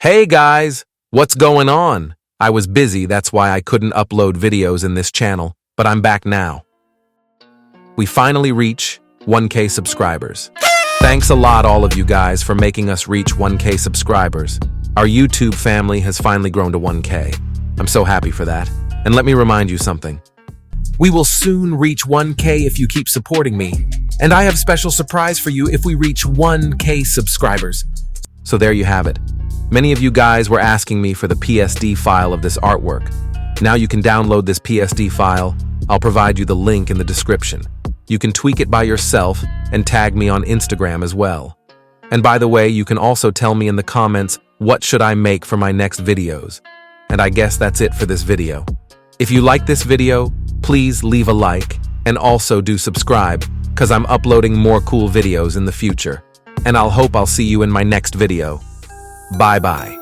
Hey guys, what's going on? I was busy, that's why I couldn't upload videos in this channel, but I'm back now. We finally reach 1K subscribers. Thanks a lot all of you guys for making us reach 1K subscribers. Our YouTube family has finally grown to 1K. I'm so happy for that. And let me remind you something. We will soon reach 1K if you keep supporting me. And I have a special surprise for you if we reach 1K subscribers. So there you have it. Many of you guys were asking me for the PSD file of this artwork. Now you can download this PSD file. I'll provide you the link in the description. You can tweak it by yourself and tag me on Instagram as well. And by the way, you can also tell me in the comments what should I make for my next videos. And I guess that's it for this video. If you like this video, please leave a like and also do subscribe because I'm uploading more cool videos in the future. And I'll see you in my next video. Bye-bye.